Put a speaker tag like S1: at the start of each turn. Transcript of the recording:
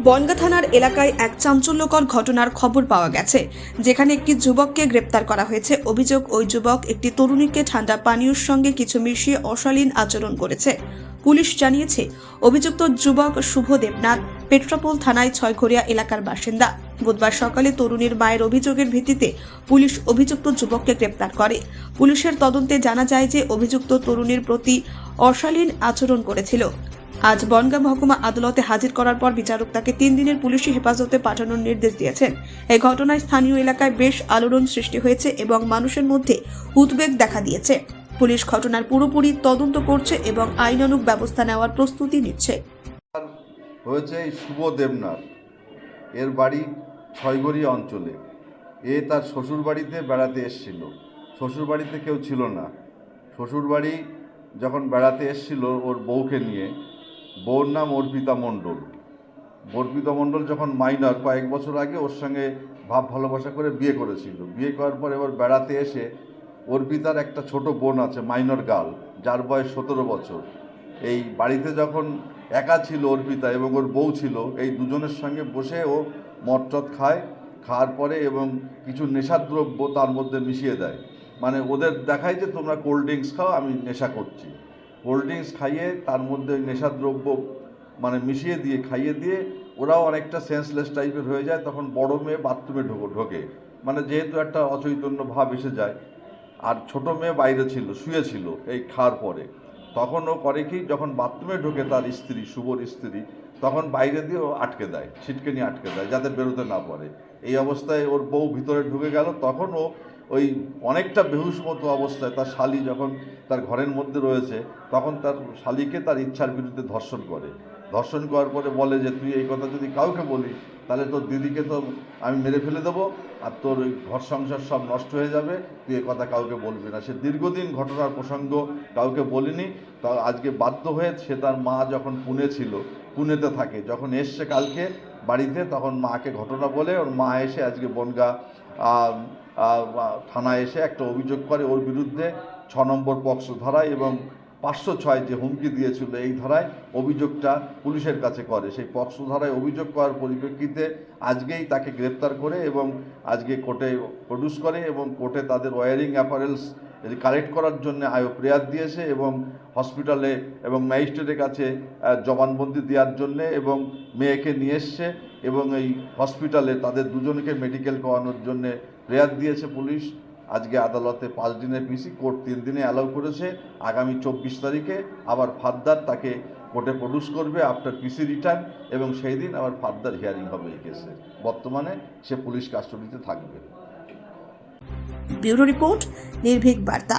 S1: বনগাঁ থানার এলাকায় এক চাঞ্চল্যকর ঘটনার খবর পাওয়া গেছে, যেখানে একটি যুবককে গ্রেপ্তার করা হয়েছে। অভিযোগ, ওই যুবক একটি তরুণীকে ঠান্ডা পানীয়ের সঙ্গে কিছু মিশিয়ে অশালীন আচরণ করেছে। পুলিশ জানিয়েছে, অভিযুক্ত যুবক শুভ দেবনাথ পেট্রাপোল থানায় ছয়ঘরিয়া এলাকার বাসিন্দা। বুধবার সকালে তরুণীর মায়ের অভিযোগের ভিত্তিতে পুলিশ অভিযুক্ত যুবককে গ্রেপ্তার করে। পুলিশের তদন্তে জানা যায় যে অভিযুক্ত তরুণীর প্রতি অশালীন আচরণ করেছিল। আজ বনগাঁ মহকুমা আদালতে হাজির করার পর বিচারক তাকে 3 দিনের পুলিশি হেফাজতে পাঠানোর নির্দেশ দিয়েছেন। এই ঘটনায় স্থানীয় এলাকায় বেশ আলোড়ন সৃষ্টি হয়েছে এবং মানুষের মধ্যে উদ্বেগ দেখা দিয়েছে। পুলিশ ঘটনার পুরোপুরি তদন্ত করছে এবং আইনানুগ ব্যবস্থা নেওয়ার প্রস্তুতি নিচ্ছে।
S2: হয়েছে এই শুভ দেবনাথ, এর বাড়ি ছয়ঘরিয়া অঞ্চলে। তার শ্বশুরবাড়িতে বেড়াতে এসেছিল। শ্বশুরবাড়িতে কেউ ছিল না। শ্বশুরবাড়ি যখন বেড়াতে এসেছিল ওর বউকে নিয়ে, বউর নাম অর্পিতা মণ্ডল। অর্পিতা মণ্ডল যখন মাইনর, কয়েক বছর আগে ওর সঙ্গে ভাব ভালোবাসা করে বিয়ে করেছিল। বিয়ে করার পর এবার বেড়াতে এসে অর্পিতার একটা ছোট বোন আছে, মাইনর গার্ল, যার বয়স 17 বছর। এই বাড়িতে যখন একা ছিল অর্পিতা এবং ওর বউ ছিল, এই দুজনের সঙ্গে বসে ও মদটদ খাওয়ার পরে এবং কিছু নেশাদ্রব্য তার মধ্যে মিশিয়ে দেয়। মানে ওদের দেখায় যে তোমরা কোল্ড ড্রিঙ্কস খাও, আমি নেশা করছি। কোল্ড ড্রিঙ্কস খাইয়ে তার মধ্যে নেশাদ্রব্য মানে খাইয়ে দিয়ে ওরাও অনেকটা সেন্সলেস টাইপের হয়ে যায়। তখন বড় মেয়ে বাথরুমে ঢোকে, মানে যেহেতু একটা অচৈতন্য ভাব এসে যায়। আর ছোট মেয়ে বাইরে শুয়েছিল এই খাওয়ার পরে। তখন ও করে কি, যখন বাথরুমে ঢোকে তার স্ত্রী, শুভর স্ত্রী, তখন বাইরে দিয়ে ও আটকে দেয়, ছিটকেনি আটকে দেয় যাতে বেরোতে না পারে। এই অবস্থায় ওর বউ ভিতরে ঢুকে গেল। তখন ও ওই অনেকটা বেহুশ মতো অবস্থায় তার শালি যখন তার ঘরের মধ্যে রয়েছে, তখন তার শালিকে তার ইচ্ছার বিরুদ্ধে ধর্ষণ করার পরে বলে যে তুই এই কথা যদি কাউকে বলি তাহলে তোর দিদিকে তো আমি মেরে ফেলে দেবো, আর তোর ওই ঘর সংসার সব নষ্ট হয়ে যাবে, তুই এ কথা কাউকে বলবি না। সে দীর্ঘদিন ঘটনার প্রসঙ্গ কাউকে বলিনি। তা আজকে বাধ্য হয়ে সে, তার মা যখন পুনেতে থাকে, যখন এসছে কালকে বাড়িতে, তখন মাকে ঘটনা বলে ওর মা এসে আজকে বনগাঁ থানায় এসে একটা অভিযোগ করে ওর বিরুদ্ধে 6 নম্বর পক্সো ধারায় এবং 506 যে হুমকি দিয়েছিল এই ধারায় অভিযোগটা পুলিশের কাছে করে। সেই পক্সো ধারায় অভিযোগ করার পরিপ্রেক্ষিতে আজকেই তাকে গ্রেপ্তার করে এবং আজকে কোর্টে প্রডিউস করে এবং কোর্টে তাদের ওয়ারিং অ্যাপারেলস কালেক্ট করার জন্য প্রেয়ার দিয়েছে এবং হসপিটালে এবং ম্যাজিস্ট্রেটের কাছে জবানবন্দি দেওয়ার জন্যে এবং মেয়েকে নিয়ে এসছে এবং এই হসপিটালে তাদের দুজনকে মেডিকেল করানোর জন্যে প্রেয়ার দিয়েছে পুলিশ। আজকে আদালতে 5 দিনের পিসি, কোর্ট 3 দিনে অ্যালাউ করেছে। আগামী 24 তারিখে আবার ফার্দার তাকে কোর্টে প্রডিউস করবে আফটার পিসি রিটার্ন এবং সেই দিন আবার ফার্দার হিয়ারিং হবে এই কেসে। বর্তমানে সে পুলিশ কাস্টডিতে থাকবে।
S1: ব্যুরো রিপোর্ট, নির্ভীক বার্তা।